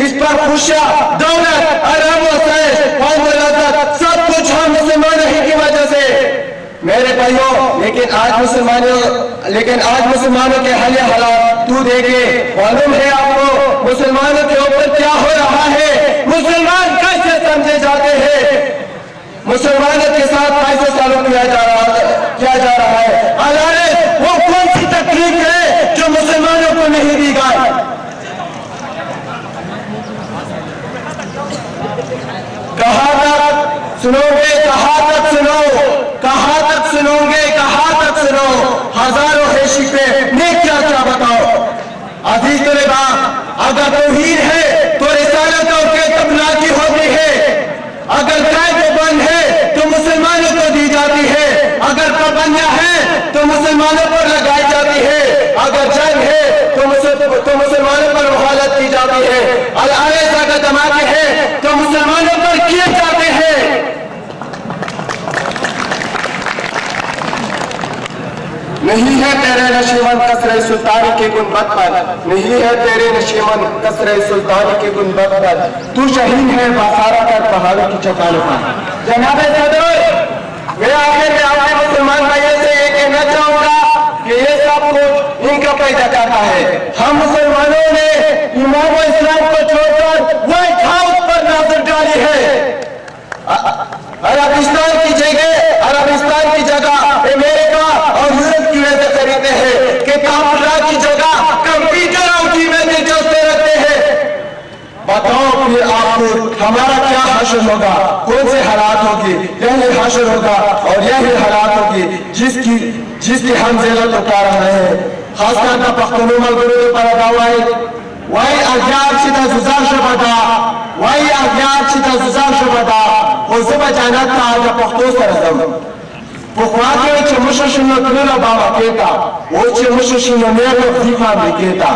اس پر خوشیاں، دولت، آرام و عیش، فضل و لذت سب کچھ ہم مسلمانوں ہی کی وجہ سے۔ میرے بھائیوں، لیکن آج مسلمانوں کے حال حالات تو دیکھے، معلوم ہے آپ کو مسلمانوں کے اوپر کیا ہو رہا ہے، مسلمان کیسے سمجھے جاتے ہیں، مسلمانوں کے ساتھ کیسے سلوک کیا جا رہا ہے۔ حالانکہ وہ کون سی تکلیف ہے جو مسلمانوں کو نہیں دی گئی؟ کہاں تک سنو گے، کہاں تک سنو، کہاں تک سنو گے، کہاں تک سنو، ہزاروں حیشی پہ میں کیا بتاؤ۔ عزیز طلباء، اگر توحید ہے تو رسالتوں کے تبلیغ ہوتی ہے، اگر قید بند ہے تو مسلمانوں کو دی جاتی ہے، اگر پابندیاں ہے تو مسلمانوں پر لگائی جاتی ہے، اگر جنگ ہے تو مسلمانوں پر مخالفت کی جاتی ہے، العائشہ کا دھماکے ہے تو مسلمانوں پر کیے جاتے ہیں۔ نہیں ہے تیرے نشیمن کسرہ سلطانی کے گنبد پر، نہیں ہے تیرے نشیمن کسرہ سلطانی کے گنبد پر، تو شہین ہے باسارہ کر پہاڑوں کی چٹانوں پر۔ جناب صدر، میں آخر میں آپ مسلمان بھائیوں سے یہ کہنا چاہوں گا کہ یہ سب کچھ ان کا پیدا کرتا ہے۔ ہم مسلمانوں نے امام و اسلام کو چھوڑ کر وائٹ ہاؤس پر نظر ڈالی ہے۔ عربستان کی جگہ امریکہ اور یورپ کی وجہ سے خریدتے ہیں کہ کافرہ کی جگہ کمپیوٹر اور ٹی وی میں دلچسپی رکھتے ہیں۔ بتاؤ پھر آپ کو ہمارا کیا حشر ہوگا، کون سے حالات ہوگی؟ یہی حشر ہوگا اور یہی حالات ہوگی جس کی ہم ذلت اٹھا رہے ہیں۔ خاص کر کا پختونو ملگرو پر اداوائی وای اگیار چیتا زوزار شبدا، وای اگیار چیتا زوزار شبدا، او زبا جانت تا آجا پختو سرزم پخواتی چه مششنو تنینا بابا کیتا او چه مششنو نیرو فیفا بکیتا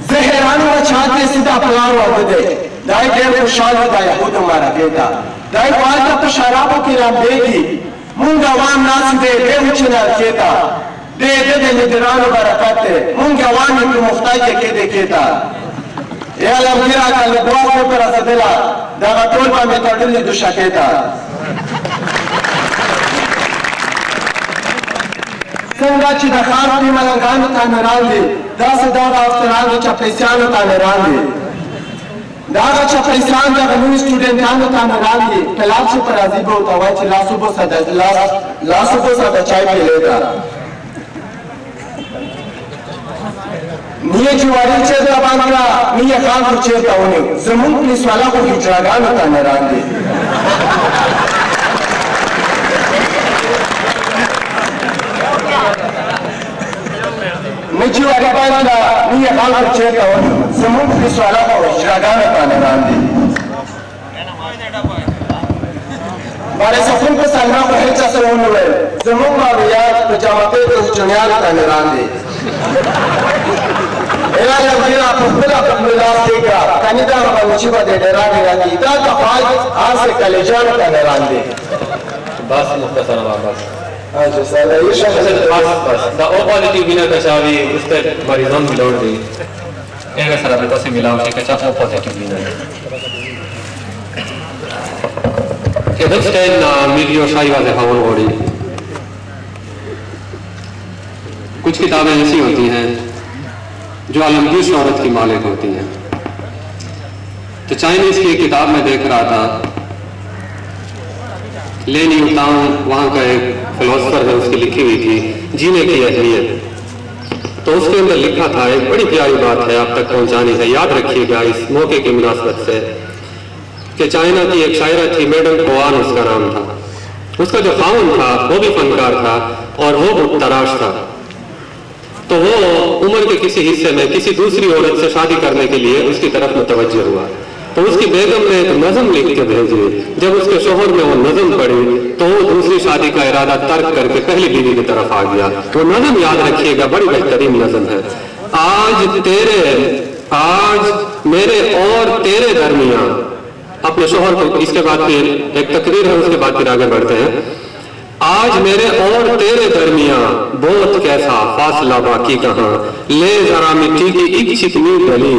زہرانو و چھاتے سیدھا پلارو آدھے دائی دیر خوشحال دا یہود ہمارا کیتا دائی والدہ تو شرابوں کی رام دے گی مونگا وام ناسی دے بے مچنا کیتا دے ندرانو برکاتے مونگا وامی تو مختائی کے دے کیتا یا لبگیرہ کا لبواز میں پر اسدلا داگا طول با میں تردلی دوشا کیتا سنگا چی دا خار پی ملنگانو تا نران دی دا صداغا افسرانو چا پیسیانو تا نران دی داغا چا پیسیان دا غنوی اسٹوڈنٹانو تا نران دی پلاب سے پر عزیبو تاوائی چی لاسو بو سادا چائی پی لیتا نیے جواری چیز ربان کرا نیے خان کو چیتا ہونی زمون پلیس والا کو ہجراغانو تا نران دی نجی والی باندھا نیے خان کو چیتا ہونی زمون پلیس والا کو ہجراغانو تا نران دی بارے سفن کو سالنا کو ہیچا سے ہونوے زمون باویات پجامتے کو جنیال تا نران دی ایلا لبگیرہ پخبلا پخبلا سیکا کنیدہ مغلوچی با دے ڈرانی رہی دا تفاج آج سے کلیجان کا نران دے بس مختصر بس آجو سالہ یہ شخص بس دا او پازیٹیو بینر کچاوی اس تے مریضان ملوڑ دی ایک سر ابتا سے ملاو شی کچا او پازیٹیو بینر ادھر سٹین میڈیو شاہی واضح خواہن گوڑی کچھ کتابیں ایسی ہوتی ہیں جو عالمگیر شہرت کی مالک ہوتی ہیں تو چائنیز کی ایک کتاب میں دیکھ رہا تھا لینی اوتانگ وہاں کا ایک فلسفر ہے اس کی لکھی ہوئی تھی جینے کی اہمیت تو اس کے اندر لکھا تھا ایک بڑی پیاری بات ہے آپ تک پہنچانی ہے یاد رکھیے گا اس موقع کی مناسبت سے کہ چائنا کی ایک شاعرہ تھی میڈم کوان اس کا نام تھا اس کا جو خاون تھا وہ بھی فنکار تھا اور وہ تراش تھا تو وہ عمر کے کسی حصے میں کسی دوسری عورت سے شادی کرنے کے لیے اس کی طرف متوجہ ہوا تو اس کی بیگم نے ایک نظم لکھ کے بھیجی جب اس کے شوہر نے وہ نظم پڑھی تو وہ دوسری شادی کا ارادہ ترک کر کے پہلی بیوی کی طرف آ گیا وہ نظم یاد رکھیے گا بڑی بہترین نظم ہے آج میرے اور تیرے درمیان اپنے شوہر کو اس کے بعد پھر ایک تقریر ہے اس کے بعد پھر آگے بڑھتے ہیں آج میرے اور تیرے درمیان بہت کیسا فاصلہ باقی کہاں لے ذرا مٹی کی ایک چکنی گلی